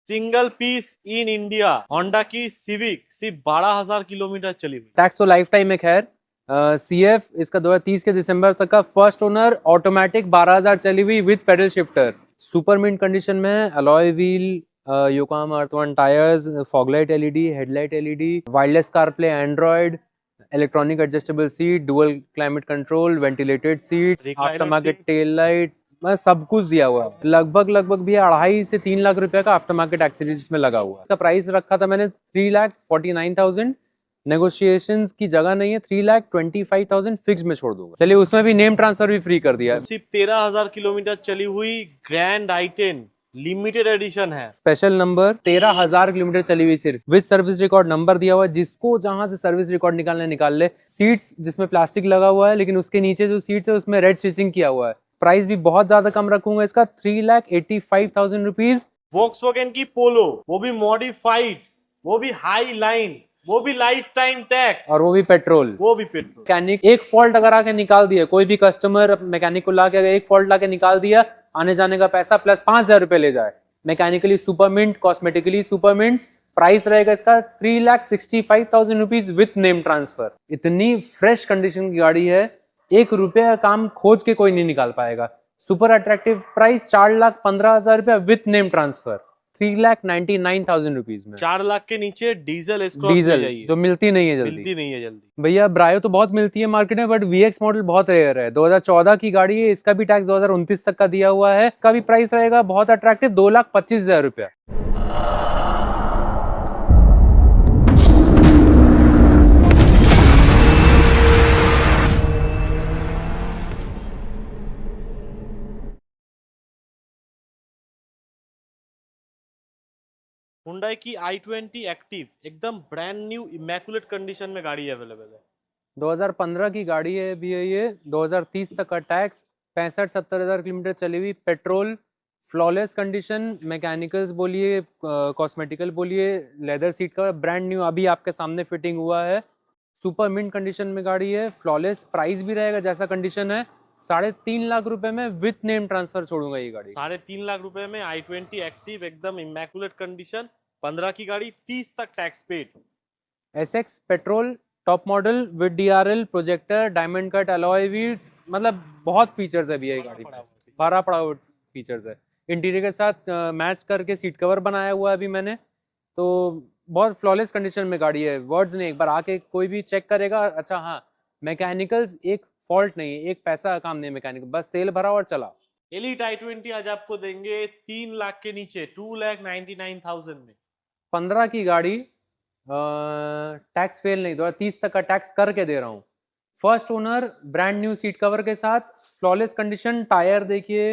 Single piece in India Honda की Civic सिर्फ 12,000 kilometre चली हुई। टैक्स तो लाइफ टाइम है खैर। CF इसका 2030 के दिसंबर तक का फर्स्ट ओनर, ऑटोमेटिक 12,000 चली हुई with paddle shifter, super mint condition में, alloy wheel, Yokohama Earth One tyres, fog light LED, headlight LED, wireless CarPlay Android, electronic adjustable seat, dual climate control, ventilated seats, after recliner market seat, tail light, मतलब सब कुछ दिया हुआ है। लगभग भी 2.5 से 3 लाख रुपए का आफ्टर मार्केट एक्सेसरीज में लगा हुआ है। इसका प्राइस रखा था मैंने 3,49,000। नेगोशिएशंस की जगह नहीं है, 3,25,000 फिक्स में छोड़ दूंगा। चलिए, उसमें भी नेम ट्रांसफर भी फ्री कर दिया है। सिर्फ 13,000 किलोमीटर चली हुई ग्रैंड i10 लिमिटेड एडिशन है। स्पेशल नंबर, 13,000 किलोमीटर चली हुई सिर्फ, विद सर्विस रिकॉर्ड नंबर दिया हुआ है। जिसको जहां से सर्विस रिकॉर्ड निकालने निकाल ले। सीट्स जिसमें प्लास्टिक लगा हुआ है, लेकिन उसके नीचे जो सीट्स है उसमें रेड स्टिचिंग किया हुआ है। प्राइस भी बहुत ज्यादा कम रखूंगा इसका, 3,85,000 रुपीज। वॉक्सवैगन की पोलो, वो भी मॉडिफाइड, वो भी हाई लाइन, वो भी लाइफ टाइम टैक्स, और वो भी पेट्रोल। वो भी पेट्रोल। मैकेनिक एक फॉल्ट अगर आके निकाल दिया, कोई भी कस्टमर मैकेनिक को ला के अगर एक फॉल्ट ला के निकाल दिया, आने जाने का पैसा प्लस 5,000 रुपए ले जाए। Mechanically super mint, cosmetically super mint. Price रहेगा इसका 3,65,000 रुपीज विथ नेम ट्रांसफर। इतनी फ्रेश कंडीशन की गाड़ी है, 1 रुपये का काम खोज के कोई नहीं निकाल पाएगा। सुपर अट्रैक्टिव प्राइस 4,15,000 रुपया विथ नेम ट्रांसफर, 3,99,000 रुपीज में। 4 लाख के नीचे डीजल एस्क्रॉस ले डीजल जाइए, जो मिलती नहीं है जल्दी। मिलती नहीं है जल्दी। भैया ब्रायो तो बहुत मिलती है मार्केट में, बट VX मॉडल बहुत रेयर है। 2014 की गाड़ी है, इसका भी टैक्स 2029 तक का दिया हुआ है। इसका भी प्राइस रहेगा बहुत अट्रैक्टिव, 2,25,000 रुपया। हुंडई की i20 एक्टिव एकदम ब्रांड न्यू इमैकुलेट कंडीशन में गाड़ी अवेलेबल है। 2015 की गाड़ी है भैया ये, 2030 तक का टैक्स, 65-70 हज़ार किलोमीटर चली हुई, पेट्रोल, फ्लॉलेस कंडीशन, मैकेनिकल्स बोलिए, कॉस्मेटिकल बोलिए, लेदर सीट का ब्रांड न्यू अभी आपके सामने फिटिंग हुआ है। सुपर मिंट कंडीशन में गाड़ी है, फ्लॉलेस। प्राइस भी रहेगा जैसा कंडीशन है, 3.5 लाख रुपए में विथ नेम ट्रांसफर छोड़ूंगा ये गाड़ी। 3.5 लाख रुपए में i20 एक्टिव एकदम इमैकुलेट कंडीशन, 15 की गाड़ी, 30 तक tax paid. SX petrol, top model with DRL, projector, diamond cut alloy wheels, मतलब बहुत फीचर्स है भैया ये गाड़ी में, भरा पड़ा फीचर्स है। इंटीरियर के साथ मैच करके सीट कवर बनाया हुआ है अभी मैंने, तो बहुत फ्लॉलेस कंडीशन में गाड़ी है। वर्ड्स नहीं, एक बार आके कोई भी चेक करेगा। अच्छा हाँ, मैकेनिकल्स एक फॉल्ट नहीं है, एक पैसा का काम नहीं है मैकेनिकल, बस तेल भरा और चला। एलिट i20 आज आपको देंगे 3 लाख के नीचे, 2,99,000 में। 15 की गाड़ी, टैक्स फेल नहीं, 2030 तक का टैक्स करके दे रहा हूँ। First owner, brand new seat cover के साथ, फ्लॉलेस कंडीशन, टायर देखिए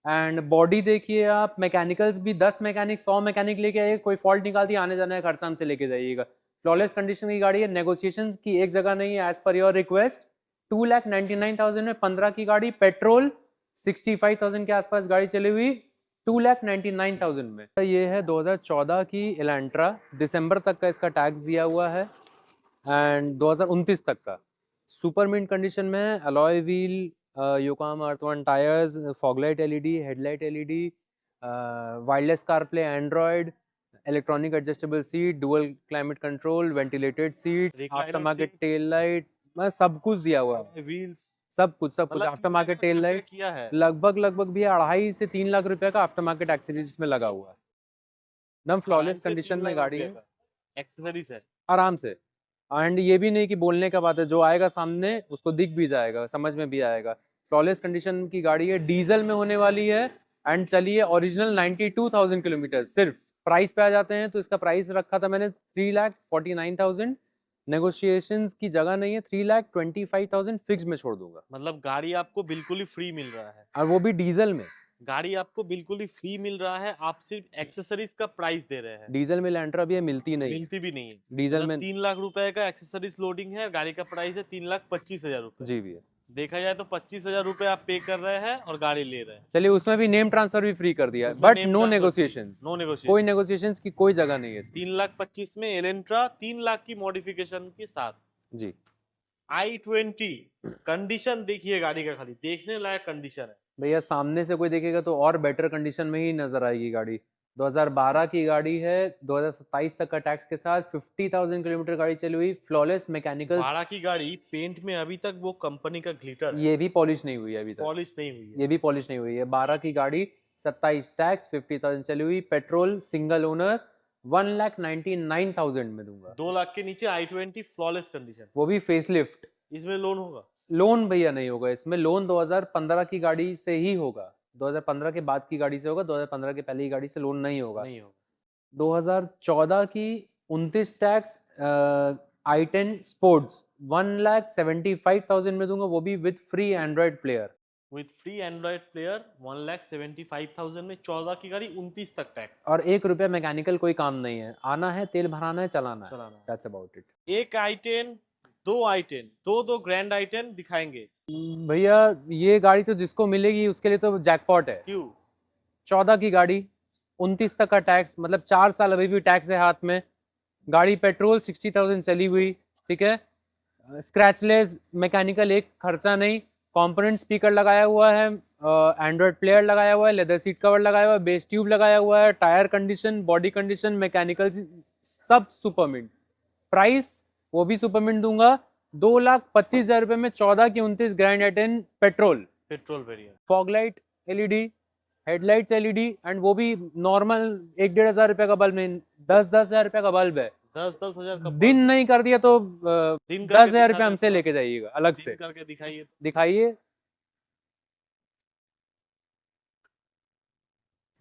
एंड बॉडी देखिए आप। मैकेनिकल्स भी 10 मैकेनिक 100 मैकेनिक लेके आइए, कोई फॉल्ट निकाल दिया, आने जाने का खर्चा हमसे लेके जाइएगा। फ्लॉलेस कंडीशन की गाड़ी है, नेगोशिएशन की एक जगह नहीं है, एज पर योर रिक्वेस्ट। 2,99,000 में 15 की गाड़ी, पेट्रोल, 65,000 के आसपास गाड़ी चली हुई, 2,99,000 में। ये है 2014 की एलेंट्रा, दिसंबर तक का इसका टैक्स दिया हुआ है एंड 2029 तक का। सुपर मिंट कंडीशन में, alloy wheel, Yokohama Earth One tyres, fog light LED, headlight LED, wireless CarPlay Android, electronic adjustable seat, dual climate control, ventilated seats, after market tell light, मतलब सब कुछ दिया हुआ है। व्हील्स, सब कुछ आफ्टर मार्केट टेल लाइट। किया है। लगभग भी 2.5 से 3 लाख रुपए का आफ्टर मार्केट एक्सेसरीज में लगा हुआ है। एकदम फ्लॉलेस कंडीशन में गाड़ी है, एक्सेसरीज है आराम से। एंड ये भी नहीं कि बोलने का बात है, जो आएगा सामने उसको दिख भी जाएगा, समझ में भी आएगा। फ्लॉलेस कंडीशन की गाड़ी है, डीजल में होने वाली है एंड चलिए ओरिजिनल 92,000 किलोमीटर सिर्फ। प्राइस पे आ जाते हैं तो इसका प्राइस रखा था मैंने 3,49,000। नेगोशिएशंस की जगह नहीं है, 3,25,000 फिक्स में छोड़ दूंगा। मतलब गाड़ी आपको बिल्कुल ही फ्री मिल रहा है। और वो भी डीजल में। गाड़ी आपको बिल्कुल ही फ्री मिल रहा है, आप सिर्फ एक्सेसरीज का प्राइस दे रहे हैं। डीजल में लैंट्रा भी है, मिलती नहीं, मिलती भी नहीं है। डीजल में। 3 लाख रुपए का एक्सेसरीज लोडिंग है, गाड़ी का प्राइस है 3,25,000 रुपए। जी भैया, देखा जाए तो 25,000 रुपए आप पे कर रहे हैं और गाड़ी ले रहे हैं। चलिए उसमें भी नेम ट्रांसफर भी फ्री कर दिया है, उसमें but name no transfer negotiations, no negotiation, कोई नेगोशिएशंस की कोई जगह नहीं है इसमें। 3,25,000 में एलेंट्रा, 3 लाख की मॉडिफिकेशन के साथ। जी, i20 कंडीशन देखिए गाड़ी का, खाली देखने लायक कंडीशन है। भैया सामने से कोई देखेगा तो और बेटर कंडीशन में ही नजर आएगी गाड़ी। 2012 की गाड़ी है, 2027 तक का टैक्स के साथ, 50,000 किलोमीटर गाड़ी चली हुई, फ्लॉलेस मैकेनिकल। 12 की गाड़ी पेंट में अभी तक वो कंपनी का ग्लिटर है, ये भी पॉलिश नहीं हुई है अभी तक, पॉलिश नहीं हुई है। ये भी पॉलिश नहीं हुई है। 12 की गाड़ी, 27 टैक्स, 50,000 चली हुई, पेट्रोल, सिंगल ओनर, 1,99,000 में दूंगा। 2 लाख के नीचे i20 फ्लॉलेस कंडीशन, वो भी फेसलिफ्ट। इसमें लोन होगा? लोन भैया नहीं होगा इसमें, लोन 2015 की गाड़ी से ही होगा, 2015 के बाद की गाड़ी से होगा, 2015 के पहले की गाड़ी से लोन नहीं होगा। नहीं होगा। 2014 की 29 टैक्स, i10 स्पोर्ट्स, 1,75,000 में दूंगा, वो भी with free Android player. With free Android player 1,75,000 में 14 की गाड़ी, 29 तक टैक्स, और 1 रुपया मैकेनिकल कोई काम नहीं है, आना है, तेल भराना है, चलाना है, चलाना है। That's about it. एक i10, दो i10, दो ग्रैंड i10 दिखाएंगे। भैया ये गाड़ी तो जिसको मिलेगी उसके लिए तो जैकपॉट है। क्यों? 14 की गाड़ी, 29 तक का टैक्स, मतलब 4 साल अभी भी टैक्स है हाथ में। गाड़ी पेट्रोल, 60,000 चली हुई, ठीक है, स्क्रैचलेस, मैकेनिकल एक खर्चा नहीं, कंपोनेंट स्पीकर लगाया हुआ है, एंड्रॉयड प्लेयर लगाया हुआ है, लेदर सीट कवर लगाया हुआ है, बेस ट्यूब लगाया हुआ है, tyre condition, body condition, mechanical सब सुपर मिंट। प्राइस वो भी सुपर मिंट दूंगा, 2,25,000 रुपये में 14 की 29 grand i10 petrol, petrol variant, fog light LED, headlights LED, and वो भी नॉर्मल 1-1,500 रुपये का बल्ब नहीं, 10,000 रुपये का बल्ब है। 10,000 का दिन नहीं कर दिया तो दिन करके 10,000 दिखा रुपये दे हमसे थोड़ा। लेके जाइएगा अलग दिन से। करके दिखाइए, दिखाइए,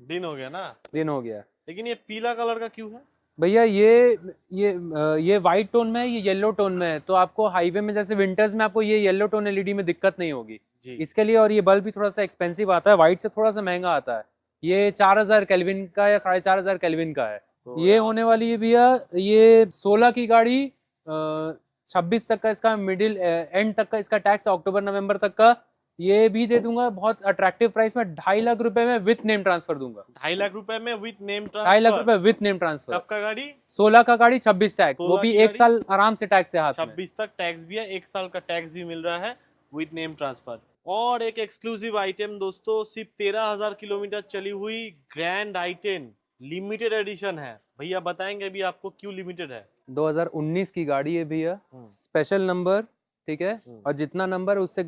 दिन हो गया ना। दिन हो गया। लेकिन ये पीला कलर का क्यों है? भैया ये वाइट टोन में है, ये येलो टोन में है, तो आपको हाईवे में जैसे विंटर्स में आपको ये येलो टोन एलईडी में दिक्कत नहीं होगी जी। इसके लिए। और ये बल्ब भी थोड़ा सा एक्सपेंसिव आता है, वाइट से थोड़ा सा महंगा आता है, ये 4,000 केल्विन का या 4,500 केल्विन का है। तो ये होने वाली है भैया, ये 16 की गाड़ी, 26 तक का इसका मिडिल एंड तक का इसका टैक्स है, अक्टूबर नवंबर तक का। ये भी दे दूंगा बहुत अट्रैक्टिव प्राइस में, 2.5 लाख रुपए में विथ नेम ट्रांसफर दूंगा। 2.5 लाख रुपए में विद नेम 2.5 लाख ट्रांसफर। रुपए विथ नेम ट्रांसफर। कब का गाड़ी? 16 का गाड़ी, 26 टैक्स, वो 16 भी की 1 गाड़ी, साल आराम से टैक्स दे हाथ में। 26 तक टैक्स भी है, 1 साल का टैक्स भी मिल रहा है विद नेम ट्रांसफर। और एक एक्सक्लूसिव आइटम दोस्तों, सिर्फ 13,000 किलोमीटर चली हुई ग्रैंड i10 लिमिटेड एडिशन है। भैया बताएंगे अभी आपको क्यों लिमिटेड है? 2019 की गाड़ी है भैया, स्पेशल नंबर, ठीक है, और जितना नंबर उससे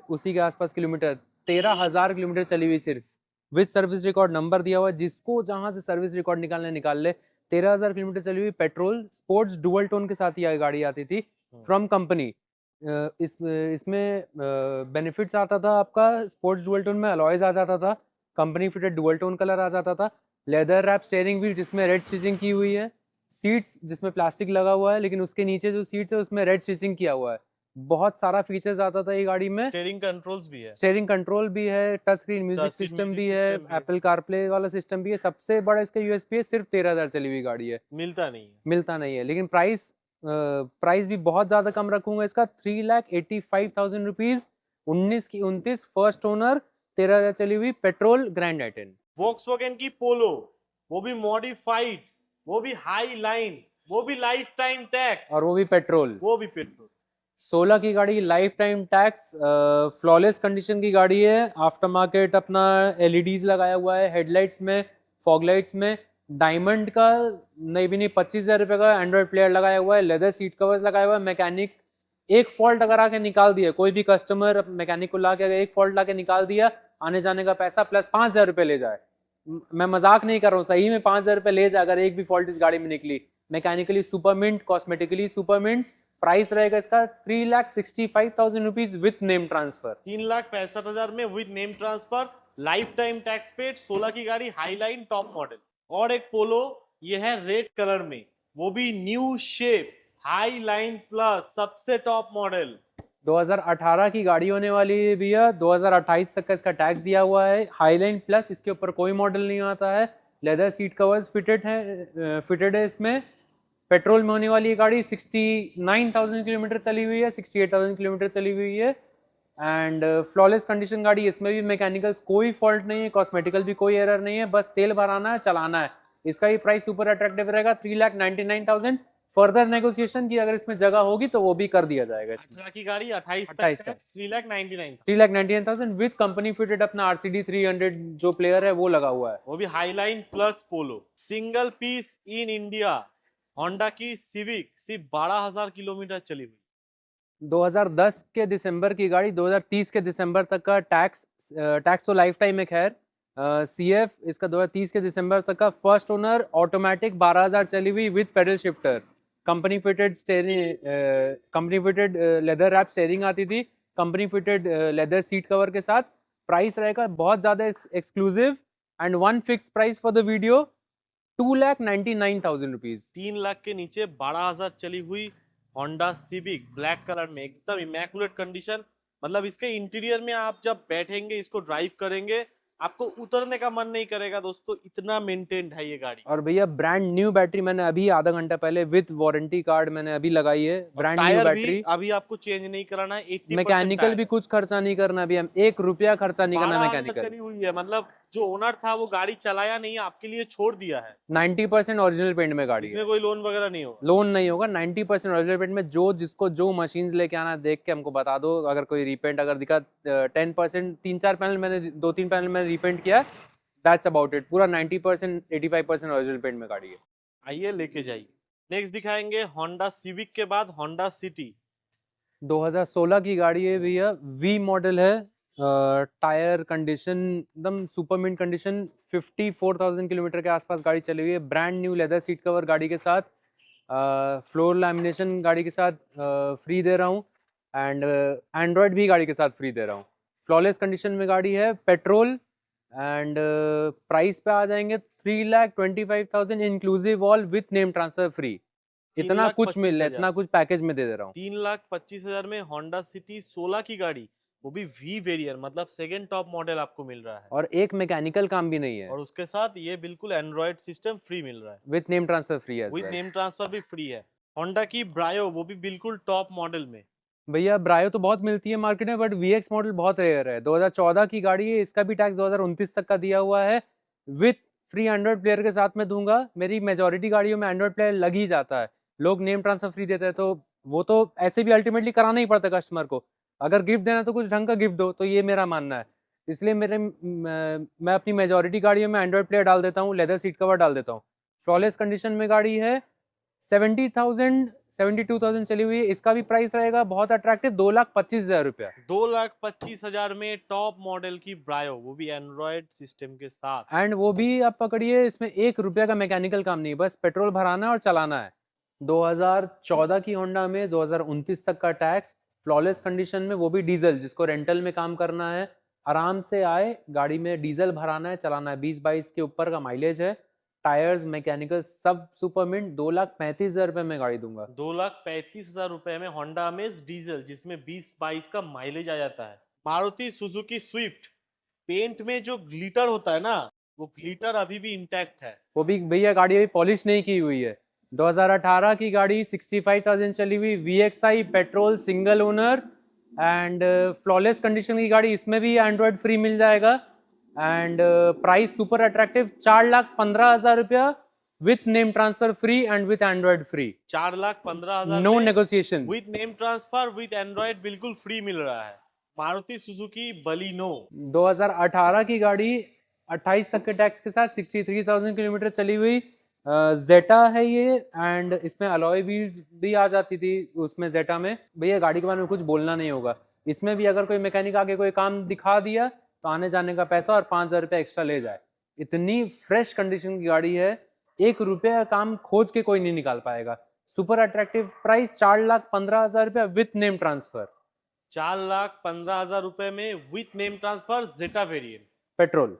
उसी के आसपास किलोमीटर, 13,000 किलोमीटर चली हुई सिर्फ, विद सर्विस रिकॉर्ड नंबर दिया हुआ है, जिसको जहां से सर्विस रिकॉर्ड निकालने निकाल ले। 13,000 किलोमीटर चली हुई, पेट्रोल, स्पोर्ट्स डुअल टोन के साथ ये गाड़ी आती थी फ्रॉम कंपनी। इसमें बेनिफिट्स आता था आपका, स्पोर्ट्स डुअल टोन में अलॉयज आ जाता था, company fitted dual tone colour आ जाता था, लेदर रैप स्टीयरिंग व्हील जिसमें रेड स्टिचिंग की हुई है, सीट्स जिसमें प्लास्टिक लगा हुआ है लेकिन उसके नीचे जो सीट्स है उसमें रेड स्टिचिंग किया हुआ है। बहुत सारा फीचर्स आता था ये गाड़ी में। स्टीयरिंग कंट्रोल्स भी है, स्टीयरिंग कंट्रोल भी है, touch screen music Touch screen system music भी है, system भी है। एप्पल कारप्ले वाला सिस्टम भी है। सबसे बड़ा इसका यूएसपी है, सिर्फ 13,000 चली हुई गाड़ी है, मिलता नहीं है। मिलता नहीं है। लेकिन प्राइस भी बहुत ज्यादा कम रखूंगा इसका, 3,85,000 रुपीज, 19 की 29 फर्स्ट ओनर, 13,000 चली हुई पेट्रोल ग्रैंड i10। वॉक्सवैगन की पोलो, वो भी मॉडिफाइड, वो भी हाई लाइन, वो भी लाइफ टाइम टैक्स, और वो भी पेट्रोल, वो भी पेट्रोल। 16 की गाड़ी, life time tax, flawless condition की गाड़ी है, आफ्टर मार्केट अपना एलईडीज लगाया हुआ है, हेडलाइट्स में, फॉग लाइट्स में, डायमंड का नहीं भी नहीं 25,000 रुपये का एंड्रॉइड प्लेयर लगाया हुआ है, लेदर सीट कवर्स लगाया हुआ है। मैकेनिक एक फॉल्ट अगर आके निकाल दिया, कोई भी कस्टमर मैकेनिक को ला के अगर एक फॉल्ट ला के निकाल दिया, आने जाने का पैसा प्लस 5,000 रुपये ले जाए। मैं मजाक नहीं कर रहा हूँ, सही में 5,000 रुपये ले जाए अगर एक भी फॉल्ट इस गाड़ी में निकली। Mechanically super mint, cosmetically super mint. Price रहेगा इसका 3,65,000 रुपीज विथ नेम ट्रांसफर। 3,65,000 में with name transfer, lifetime tax paid, 16 की गाड़ी, हाई लाइन टॉप मॉडल। और एक पोलो, ये है रेड कलर में, वो भी new shape, high line plus, सबसे टॉप मॉडल। 2018 की गाड़ी होने वाली है भैया, 2028 तक का इसका टैक्स दिया हुआ है, हाईलाइन प्लस, इसके ऊपर कोई मॉडल नहीं आता है, लेदर सीट कवर्स फिटेड है इसमें। पेट्रोल में होने वाली ये गाड़ी 69,000 किलोमीटर चली हुई है, 68,000 किलोमीटर चली हुई है, एंड फ्लॉलेस कंडीशन गाड़ी, इसमें भी मैकेनिकल कोई फॉल्ट नहीं है, कॉस्मेटिकल भी कोई एरर नहीं है, बस तेल भराना है, चलाना है। इसका ही प्राइस सुपर अट्रैक्टिव रहेगा, 3,99,000 फर्दर नेगोशिएशन की अगर इसमें जगह होगी तो वो भी कर दिया जाएगा इसमें। 18 की गाड़ी 28 28 तक तक। 3,99,000 3,99,000 विद कंपनी फिटेड अपना RCD 300 जो प्लेयर है वो लगा हुआ है। वो भी Highline plus Polo. Single piece in India Honda की सिविक सिर्फ 12,000 किलोमीटर चली हुई। 2010 के दिसंबर की गाड़ी 2030 के दिसंबर तक का टैक्स तो लाइफ टाइम है खैर। CF इसका 2030 के दिसंबर तक का फर्स्ट ओनर ऑटोमेटिक 12,000 चली हुई with paddle shifter. Company fitted steering, company fitted leather wrap steering आती थी, company fitted leather seat cover के साथ। प्राइस रहेगा बहुत ज़्यादा exclusive and one fix price for the video 2,99,000 rupees. 3 lakh के नीचे 12,000 चली हुई होंडा सिविक ब्लैक कलर में, एकदम इमैकुलेट कंडीशन। मतलब इसके इंटीरियर में आप जब बैठेंगे, इसको ड्राइव करेंगे, आपको उतरने का मन नहीं करेगा दोस्तों, इतना मेंटेन्ड है ये गाड़ी। और भैया ब्रांड न्यू बैटरी मैंने अभी आधा घंटा पहले विद वारंटी कार्ड मैंने अभी लगाई है। ब्रांड न्यू टायर बैटरी, भी अभी आपको चेंज नहीं कराना है, 80% मैकेनिकल टायर भी है। कुछ खर्चा नहीं करना, अभी हम 1 रुपया खर्चा नहीं करना 12,000 मैकेनिकल। चली हुई है, मतलब जो ओनर था वो गाड़ी चलाया नहीं, आपके लिए छोड़ दिया है। 90% ओरिजिनल पेंट में गाड़ी है, इसमें कोई लोन वगैरह नहीं होगा। लोन नहीं होगा। 90% ओरिजिनल पेंट में। जो जिसको जो मशीन्स लेके आना है देख के हमको बता दो, अगर कोई रीपेंट अगर दिखा 10%, 3-4 पैनल मैंने 2-3 पैनल मैंने रीपेंट किया, दैट्स अबाउट इट। पूरा 90% 85% ओरिजिनल पेंट में गाड़ी है। आइए लेके जाइए। नेक्स्ट दिखाएंगे होंडा सिविक के बाद होंडा सिटी। 2016 की गाड़ी है भैया, वी मॉडल है। टायर कंडीशन एकदम सुपर मिंट कंडीशन, 54,000 किलोमीटर के आसपास गाड़ी चली हुई है। Brand new leather seat cover गाड़ी के साथ, फ्लोर लैमिनेशन गाड़ी के साथ फ्री दे रहा हूँ, एंड एंड्रॉयड भी गाड़ी के साथ फ्री दे रहा हूँ। फ्लॉलेस कंडीशन में गाड़ी है, पेट्रोल, एंड प्राइस पे आ जाएंगे 3,25,000 inclusive all with name transfer free. इतना कुछ मिल रहा है, इतना कुछ पैकेज में दे रहा हूँ। 3,25,000 में होंडा सिटी 16 की गाड़ी, वो भी वी वेरिएंट, मतलब सेकंड टॉप मॉडल आपको मिल रहा है। और एक मैकेनिकल काम भी नहीं है, और उसके साथ ये बिल्कुल एंड्रॉयड सिस्टम फ्री मिल रहा है, विथ नेम ट्रांसफर फ्री है। विद नेम ट्रांसफर भी फ्री है। होंडा की ब्रायो, वो भी बिल्कुल टॉप मॉडल में। भैया ब्रायो तो बहुत मिलती है मार्केट में, बट VX मॉडल बहुत रेयर है। 2014 की गाड़ी है, इसका भी टैक्स 2029 तक का दिया हुआ है। विथ फ्री एंड्रॉयड प्लेयर के साथ मैं दूंगा। मेरी मेजोरिटी गाड़ियों में एंड्रॉयड प्लेयर लग ही जाता है, लोग नेम ट्रांसफर फ्री देते हैं, तो वो तो ऐसे भी अल्टीमेटली कराना ही पड़ता है कस्टमर को। अगर गिफ्ट देना तो कुछ ढंग का गिफ्ट दो, तो ये मेरा मानना है। इसलिए मैं अपनी मेजोरिटी गाड़ियों में एंड्रॉयड प्लेयर डाल देता हूँ, लेदर सीट कवर डाल देता हूँ। फ्लॉलेस कंडीशन में गाड़ी है, 72,000 चली हुई है। इसका भी प्राइस रहेगा बहुत अट्रैक्टिव, 2,25,000 रुपया। 2,25,000 में टॉप मॉडल की ब्रायो, वो भी एंड्रॉयड सिस्टम के साथ। एंड वो भी आप पकड़िए, इसमें 1 रुपया का मैकेनिकल काम नहीं, बस पेट्रोल भराना है और चलाना है। 2014 की होंडा में 2029 तक का टैक्स, फ्लॉलेस कंडीशन में, वो भी डीजल, जिसको रेंटल में काम करना है आराम से आए, गाड़ी में डीजल भराना है, चलाना है। 20-22 के ऊपर का माइलेज है, टायर्स मैकेनिकल सब सुपर मिंट। 2,35,000 रुपए में गाड़ी दूंगा। 2,35,000 रुपए में होंडा अमेज डीजल, जिसमें 20-22 का माइलेज आ जाता है। मारुति सुजुकी स्विफ्ट, पेंट में जो ग्लिटर होता है ना, वो ग्लिटर अभी भी इंटैक्ट है। वो भी भैया गाड़ी अभी पॉलिश नहीं की हुई है। 2018 की गाड़ी, 65,000 चली हुई, VXI petrol single owner and flawless condition की गाड़ी। इसमें भी एंड्रॉयड फ्री मिल जाएगा एंड प्राइस सुपर अट्रैक्टिव, 4,15,000 रुपया with name transfer free and with Android free. 4,15,000 no negotiation, with name transfer with Android बिल्कुल फ्री मिल रहा है। मारुति सुजुकी बलिनो, 2018 की गाड़ी, 28 तक के टैक्स के साथ, 63,000 किलोमीटर चली हुई। जेटा है ये, एंड इसमें अलॉय व्हील्स भी आ जाती थी उसमें जेटा में। भैया गाड़ी के बारे में कुछ बोलना नहीं होगा, इसमें भी अगर कोई मैकेनिक आके कोई काम दिखा दिया तो आने जाने का पैसा और 5,000 रुपया एक्स्ट्रा ले जाए। इतनी फ्रेश कंडीशन की गाड़ी है, 1 रुपया का काम खोज के कोई नहीं निकाल पाएगा। सुपर अट्रैक्टिव प्राइस, 4,15,000 रुपया विथ नेम ट्रांसफर। 4,15,000 रुपए में with name transfer Jetta variant, petrol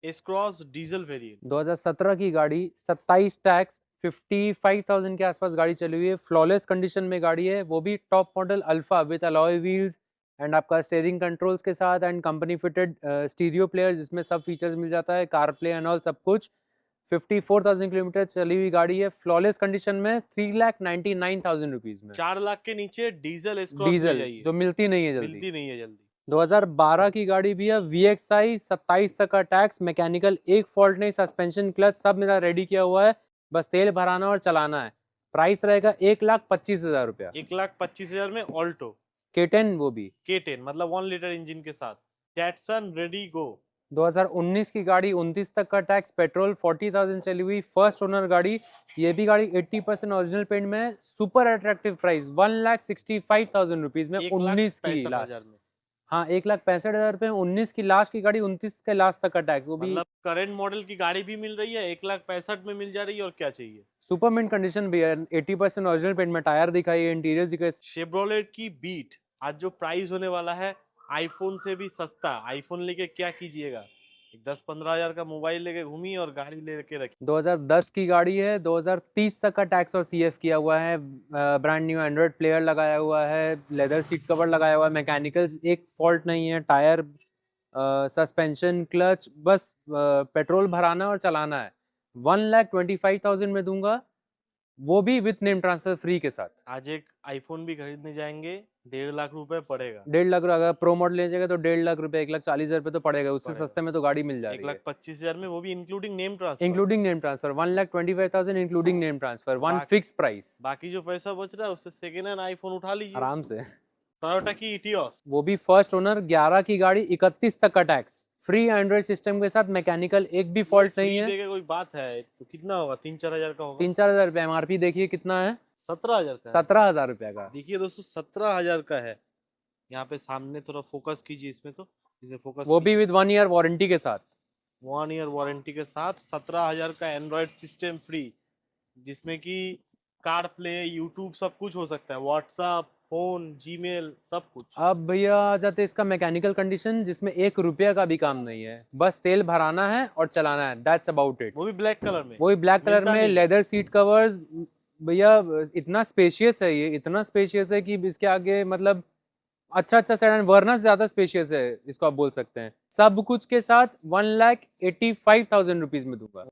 S cross diesel variant. 2017 की गाड़ी, 27 टैक्स, 55,000 के आसपास गाड़ी चली हुई है। फ्लॉलेस कंडीशन में गाड़ी है, वो भी top model alpha with alloy wheels and आपका स्टीयरिंग कंट्रोल्स के साथ and company fitted stereo player, जिसमें सब फीचर्स मिल जाता है, कार प्ले एंड ऑल सब कुछ। 54,000 किलोमीटर चली हुई गाड़ी है, फ्लॉलेस कंडीशन में, 3,99,000 रुपीज में। 4 लाख के नीचे डीजल एस क्रॉस डीजल जो मिलती नहीं है जल्दी। मिलती नहीं है जल्दी। 2012 की गाड़ी भी है, VXI, 27 तक का टैक्स, मैकेनिकल एक फॉल्ट नहीं, सस्पेंशन क्लच सब मेरा रेडी किया हुआ है, बस तेल भराना और चलाना है। प्राइस रहेगा 1,25,000 रुपया। 1,25,000 में ऑल्टो K10 वो भी K10 मतलब 1 लीटर इंजन के साथ। डैटसन रेडी गो 2019 की गाड़ी, 29 तक का टैक्स, पेट्रोल, 40,000 चली हुई, फर्स्ट ओनर गाड़ी। ये भी गाड़ी 80% ओरिजिनल पेंट में है, सुपर अट्रैक्टिव प्राइस 1,65,000 रुपीज में 19 की 1,65,000 लास्ट। में। हाँ 1,65,000 रुपए 19 की लास्ट की गाड़ी, 29 के लास्ट तक का टैक्स, वो भी मतलब करंट मॉडल की गाड़ी भी मिल रही है 1,65,000 में मिल जा रही है और क्या चाहिए। सुपर मिंट कंडीशन भी है, 80% ओरिजिनल पेंट में, टायर दिखाई है, इंटीरियर दिखाई। शेवरोलेट की बीट आज जो प्राइस होने वाला है आईफोन से भी सस्ता। आईफोन लेके क्या कीजिएगा, 10-15 हजार का मोबाइल लेके घूमिए और गाड़ी लेके रखिए। 2010 की गाड़ी है, 2030 तक का टैक्स और सीएफ किया हुआ है, ब्रांड न्यू एंड्रॉयड प्लेयर लगाया हुआ है, लेदर सीट कवर लगाया हुआ है, मैकेनिकल्स एक फॉल्ट नहीं है, टायर, सस्पेंशन, क्लच, बस पेट्रोल भराना और चलाना है। 1,25,000 में दूंगा, वो भी विथ नेम ट्रांसफर फ्री के साथ। आज एक आईफोन भी खरीदने जाएंगे 1.5 लाख रुपए पड़ेगा। 1.5 लाख, अगर प्रो मॉडल लीजिएगा तो 1.5 लाख रुपए, 1,40,000 रुपए तो पड़ेगा, उससे पड़ेगा। सस्ते में तो गाड़ी मिल जा रही है। 1,25,000 में वो भी including name transfer. Including name transfer 1,25,000 including name transfer, one बाकी- फिक्स प्राइस, बाकी जो पैसा बच रहा है उससे सेकेंड हैंड आईफोन उठा लीजिए। आराम से। टोयोटा की इटियोस वो भी फर्स्ट ओनर, 11 की गाड़ी, 31 तक का टैक्स, फ्री एंड्रॉइड सिस्टम के साथ, मैकेनिकल एक भी फॉल्ट नहीं है। देगा कोई बात है तो कितना होगा, 3-4 हजार का होगा। 3-4 हजार रुपए एमआरपी देखिए कितना है, 17,000 का है। 17,000 रुपए का। देखिए दोस्तों 17,000 का है। यहाँ पे सामने थोड़ा फोकस कीजिए इसमें, तो इसमें फोकस वो भी विद 1 ईयर वारंटी के साथ। 1 ईयर वारंटी के साथ 17,000 का एंड्रॉयड सिस्टम फ्री, जिसमें कि कार प्ले, यूट्यूब सब कुछ हो सकता है, व्हाट्सएप, फोन, जीमेल, सब कुछ। अब भैया आ जाते इसका मैकेनिकल कंडीशन, जिसमें 1 रुपया का भी काम नहीं है, बस तेल भराना है और चलाना है, दैट्स अबाउट इट। वो भी ब्लैक कलर में। वही ब्लैक कलर मिलता में, नहीं है। लेदर सीट कवर्स, भैया इतना स्पेशियस है, ये इतना स्पेशियस है कि इसके आगे मतलब अच्छा सेडान, वर्ना से ज्यादा स्पेशियस है, इसको आप बोल सकते हैं। सब कुछ के साथ 1,85,000 रुपीज में दूंगा।